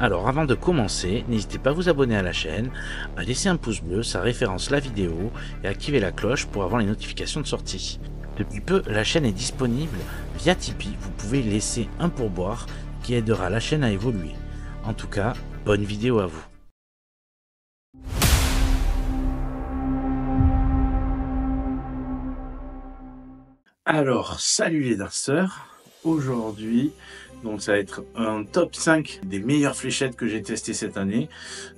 Alors avant de commencer, n'hésitez pas à vous abonner à la chaîne, à laisser un pouce bleu, ça référence la vidéo et à activer la cloche pour avoir les notifications de sortie. Depuis peu, la chaîne est disponible via Tipeee, vous pouvez laisser un pourboire qui aidera la chaîne à évoluer. En tout cas, bonne vidéo à vous. Alors, salut les darceurs, aujourd'hui, donc ça va être un top 5 des meilleures fléchettes que j'ai testées cette année,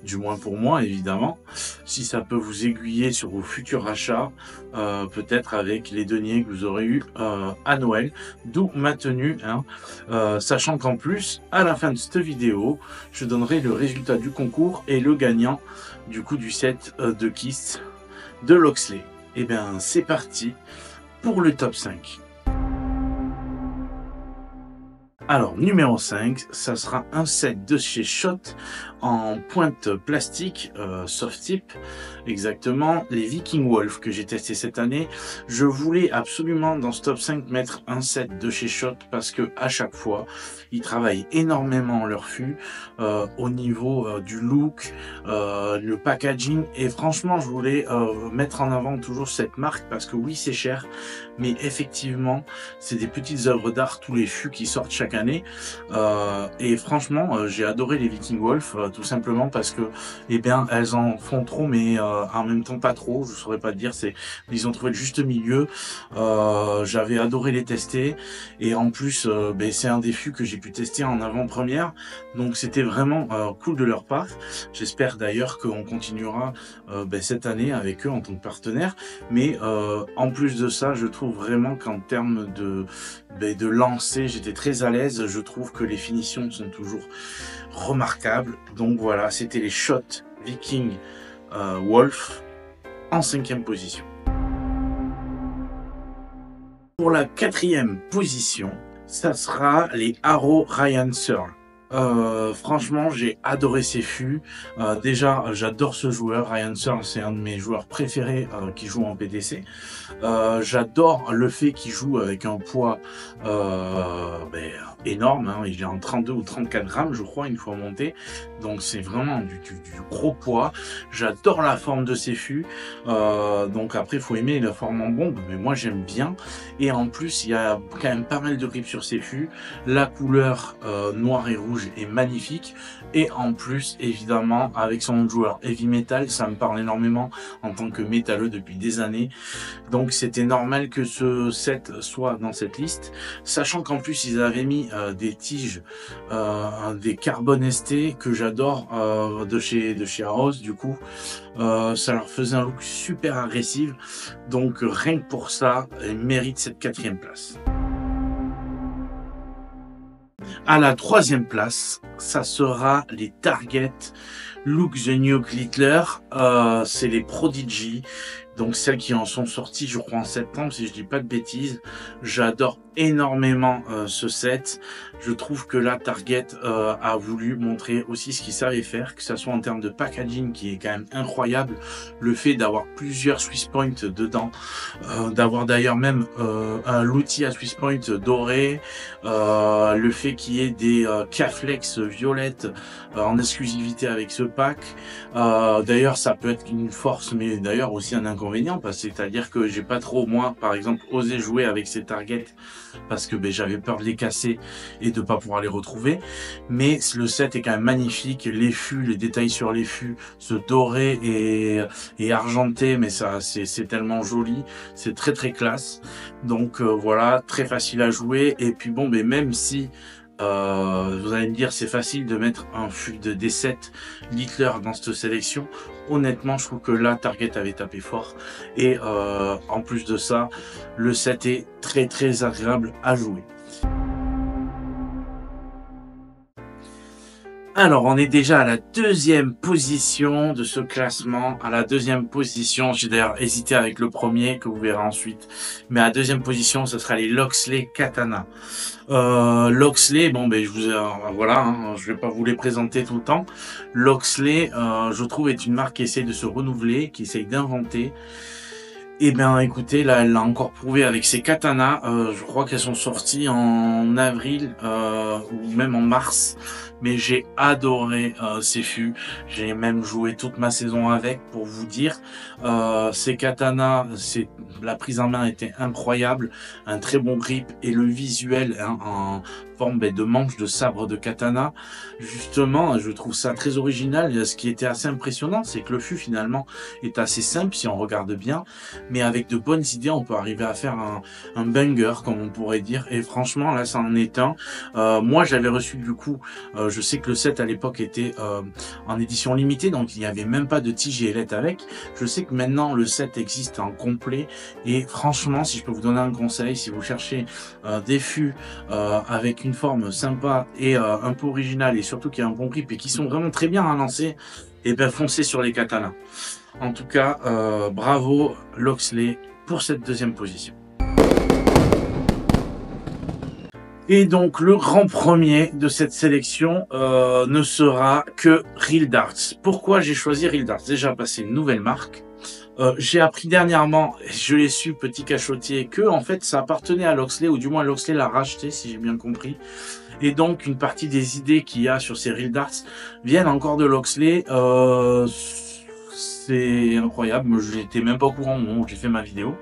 du moins pour moi évidemment, si ça peut vous aiguiller sur vos futurs achats, peut-être avec les deniers que vous aurez eu à Noël, d'où ma tenue, sachant qu'en plus, à la fin de cette vidéo, je donnerai le résultat du concours et le gagnant du coup du set de Kiss de Loxley. Et bien c'est parti pour le top 5. Alors, numéro 5, ça sera un set de chez Shot en pointe plastique, soft tip, exactement, les Viking Wolf que j'ai testé cette année. Je voulais absolument dans ce top 5 mettre un set de chez Shot parce que à chaque fois, ils travaillent énormément leur fût au niveau du look, le packaging, et franchement, je voulais mettre en avant toujours cette marque parce que oui, c'est cher, mais effectivement, c'est des petites œuvres d'art, tous les fûts qui sortent chaque année, et franchement j'ai adoré les Viking Wolf, tout simplement parce que eh bien elles en font trop, mais en même temps pas trop, je saurais pas dire, ils ont trouvé le juste milieu. J'avais adoré les tester, et en plus c'est un des fûts que j'ai pu tester en avant-première, donc c'était vraiment cool de leur part. J'espère d'ailleurs qu'on continuera cette année avec eux en tant que partenaire, mais en plus de ça, je trouve vraiment qu'en termes de lancer, j'étais très à l'aise. Je trouve que les finitions sont toujours remarquables. Donc voilà, c'était les Shot Viking Wolf en 5e position. Pour la 4e position, ça sera les Arrow Ryan Searle. Franchement, j'ai adoré ces fûts. Déjà, j'adore ce joueur. Ryan Searle, c'est un de mes joueurs préférés qui joue en PDC. J'adore le fait qu'il joue avec un poids énorme, hein. Il est en 32 ou 34 grammes, je crois, une fois monté. Donc c'est vraiment du gros poids. J'adore la forme de ces fûts. Donc après, il faut aimer la forme en bombe, mais moi j'aime bien. Et en plus, il y a quand même pas mal de grip sur ces fûts. La couleur noir et rouge est magnifique, et en plus évidemment avec son joueur heavy metal, ça me parle énormément en tant que métalleux depuis des années, donc c'était normal que ce set soit dans cette liste, sachant qu'en plus ils avaient mis des tiges, des Carbon ST que j'adore, de chez Arrows. Du coup ça leur faisait un look super agressif, donc rien que pour ça ils méritent cette 4e place. À la 3e place, ça sera les Target Look the New Glittler. C'est les Prodigy, donc celles qui en sont sorties, je crois, en septembre, si je dis pas de bêtises. J'adore énormément ce set. Je trouve que la Target a voulu montrer aussi ce qu'ils savaient faire, que ça soit en termes de packaging qui est quand même incroyable, le fait d'avoir plusieurs Swiss Point dedans, d'avoir d'ailleurs même l'outil à Swiss Point doré, le fait qu'il y ait des K-Flex violettes en exclusivité avec ce pack. D'ailleurs ça peut être une force, mais d'ailleurs aussi un inconvénient, parce que c'est-à-dire que j'ai pas trop, moi par exemple, osé jouer avec ces Target parce que j'avais peur de les casser et de pas pouvoir les retrouver. Mais le set est quand même magnifique, les fûts, les détails sur les fûts, ce doré et argenté, mais ça c'est tellement joli, c'est très très classe. Donc voilà, très facile à jouer. Et puis bon, même si vous allez me dire c'est facile de mettre un fût de D7 Littler dans cette sélection, honnêtement je trouve que là Target avait tapé fort, et en plus de ça le set est très très agréable à jouer. Alors, on est déjà à la 2e position de ce classement. À la 2e position, j'ai d'ailleurs hésité avec le premier, que vous verrez ensuite. Mais à la 2e position, ce sera les Loxley Katana. Loxley, je vous je vais pas vous les présenter tout le temps. Loxley, je trouve, est une marque qui essaye de se renouveler, qui essaye d'inventer. Et bien écoutez, là elle l'a encore prouvé avec ses katanas. Je crois qu'elles sont sorties en avril ou même en mars. mais j'ai adoré ces fûts. J'ai même joué toute ma saison avec, pour vous dire. Ces katanas, la prise en main était incroyable, un très bon grip et le visuel hein, en forme de manche de sabre de katana. Justement, je trouve ça très original. Ce qui était assez impressionnant, c'est que le fût finalement est assez simple si on regarde bien, mais avec de bonnes idées, on peut arriver à faire un banger, comme on pourrait dire. Et franchement, là, ça en est un. Moi, j'avais reçu du coup, je sais que le set à l'époque était en édition limitée, donc il n'y avait même pas de tige et ailette avec. Je sais que maintenant, le set existe en complet. Et franchement, si je peux vous donner un conseil, si vous cherchez des fûts avec une forme sympa et un peu originale, et surtout qui a un bon grip et qui sont vraiment très bien à lancer, et bien foncez sur les katanas. En tout cas, bravo Loxley pour cette deuxième position. Et donc le grand premier de cette sélection ne sera que Real Darts. Pourquoi j'ai choisi Real Darts? Déjà, c'est une nouvelle marque. J'ai appris dernièrement, je l'ai su petit cachotier, que en fait ça appartenait à Loxley, ou du moins Loxley l'a racheté si j'ai bien compris. Et donc une partie des idées qu'il y a sur ces Real Darts viennent encore de Loxley. C'est incroyable, j'étais même pas au courant au moment où j'ai fait ma vidéo.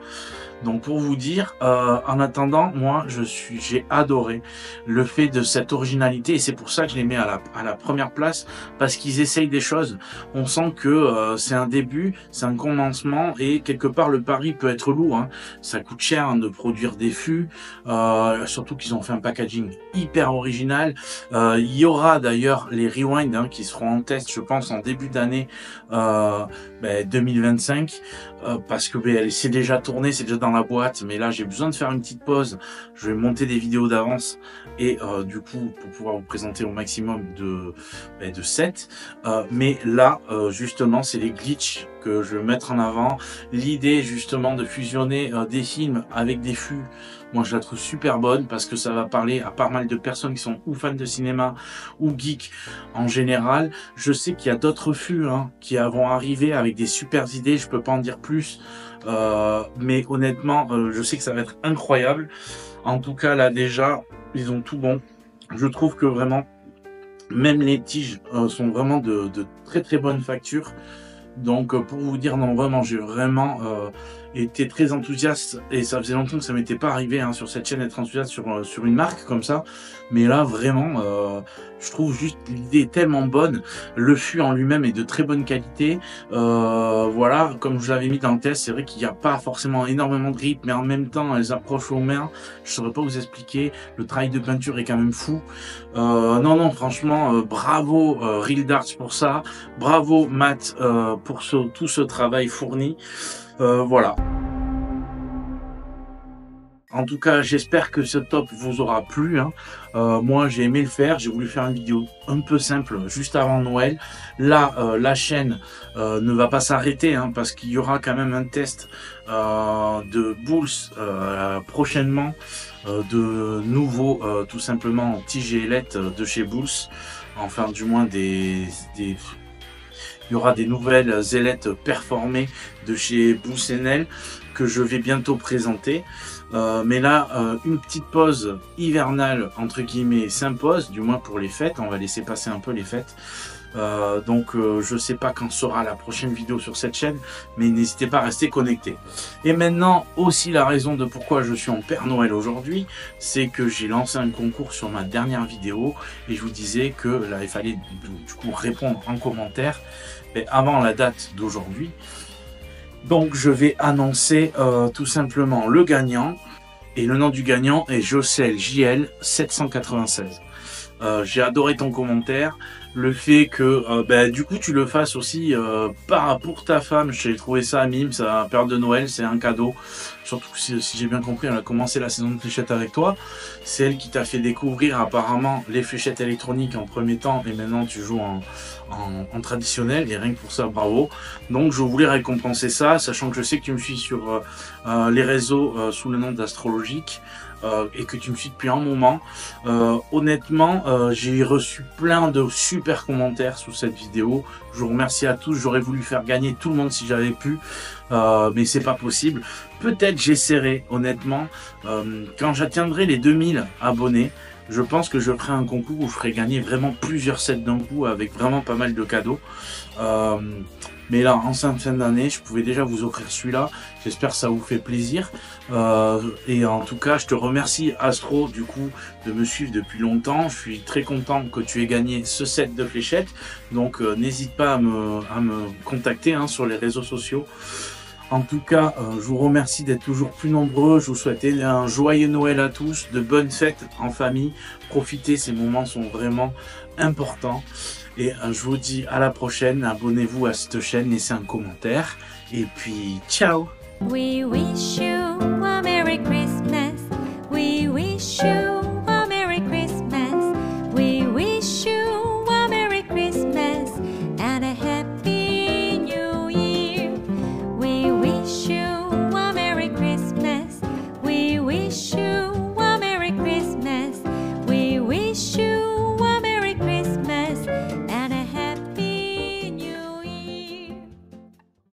Donc pour vous dire, en attendant, moi j'ai adoré le fait de cette originalité, et c'est pour ça que je les mets à la première place, parce qu'ils essayent des choses. On sent que c'est un début, c'est un commencement, et quelque part le pari peut être lourd, hein. Ça coûte cher hein, de produire des fûts, surtout qu'ils ont fait un packaging hyper original. Il y aura d'ailleurs les Rewind hein, qui seront en test, je pense, en début d'année 2025, parce que c'est déjà tourné, c'est déjà dans la boîte, mais là j'ai besoin de faire une petite pause. Je vais monter des vidéos d'avance et du coup pour pouvoir vous présenter au maximum de sets. Mais là justement c'est les glitches que je vais mettre en avant. L'idée justement de fusionner des films avec des fûts, moi je la trouve super bonne, parce que ça va parler à pas mal de personnes qui sont ou fans de cinéma ou geeks en général. Je sais qu'il y a d'autres fûts hein, qui vont arriver avec des super idées, je peux pas en dire plus, mais honnêtement je sais que ça va être incroyable. En tout cas là déjà ils ont tout bon. Je trouve que vraiment même les tiges sont vraiment de très très bonne facture. Donc pour vous dire, non vraiment j'ai vraiment été très enthousiaste, et ça faisait longtemps que ça m'était pas arrivé hein, sur cette chaîne d'être enthousiaste sur une marque comme ça. Mais là vraiment je trouve juste l'idée tellement bonne, le fût en lui-même est de très bonne qualité. Voilà, comme je l'avais mis dans le test, c'est vrai qu'il n'y a pas forcément énormément de grip, mais en même temps elles approchent aux mains, je saurais pas vous expliquer, le travail de peinture est quand même fou. Non franchement bravo Real Darts pour ça, bravo Matt pour tout ce travail fourni. Voilà. En tout cas, j'espère que ce top vous aura plu. Hein. Moi, j'ai aimé le faire. J'ai voulu faire une vidéo un peu simple juste avant Noël. Là, la chaîne ne va pas s'arrêter hein, parce qu'il y aura quand même un test de Bulls prochainement, de nouveaux, tout simplement, tiges et ailettes de chez Bulls. Enfin, du moins il y aura des nouvelles ailettes performées de chez Bulls que je vais bientôt présenter. Mais là, une petite pause hivernale, entre guillemets, s'impose, du moins pour les fêtes. On va laisser passer un peu les fêtes. Donc je sais pas quand sera la prochaine vidéo sur cette chaîne, mais n'hésitez pas à rester connecté. Et maintenant aussi, la raison de pourquoi je suis en Père Noël aujourd'hui, c'est que j'ai lancé un concours sur ma dernière vidéo, et je vous disais que là il fallait du coup répondre en commentaire avant la date d'aujourd'hui. Donc je vais annoncer tout simplement le gagnant, et le nom du gagnant est Jocel JL 796. J'ai adoré ton commentaire, le fait que du coup tu le fasses aussi pour ta femme. J'ai trouvé ça mime, ça période de Noël, c'est un cadeau. Surtout si j'ai bien compris, elle a commencé la saison de fléchettes avec toi. C'est elle qui t'a fait découvrir apparemment les fléchettes électroniques en premier temps, et maintenant tu joues en traditionnel, et rien que pour ça, bravo. Donc je voulais récompenser ça, sachant que je sais que tu me suis sur les réseaux sous le nom d'Astrologique. Et que tu me suis depuis un moment. Honnêtement, j'ai reçu plein de super commentaires sous cette vidéo. Je vous remercie à tous. J'aurais voulu faire gagner tout le monde si j'avais pu, mais c'est pas possible. Peut-être j'essaierai, honnêtement, quand j'atteindrai les 2000 abonnés, je pense que je ferai un concours où je ferai gagner vraiment plusieurs sets d'un coup avec vraiment pas mal de cadeaux. Euh, mais là, en fin d'année, je pouvais déjà vous offrir celui-là. J'espère que ça vous fait plaisir. Et en tout cas, je te remercie, Astro, du coup, de me suivre depuis longtemps. Je suis très content que tu aies gagné ce set de fléchettes. Donc, n'hésite pas à me contacter hein, sur les réseaux sociaux. En tout cas, je vous remercie d'être toujours plus nombreux. Je vous souhaite un joyeux Noël à tous, de bonnes fêtes en famille. Profitez, ces moments sont vraiment importants. Et je vous dis à la prochaine. Abonnez-vous à cette chaîne, laissez un commentaire. Et puis, ciao! We wish you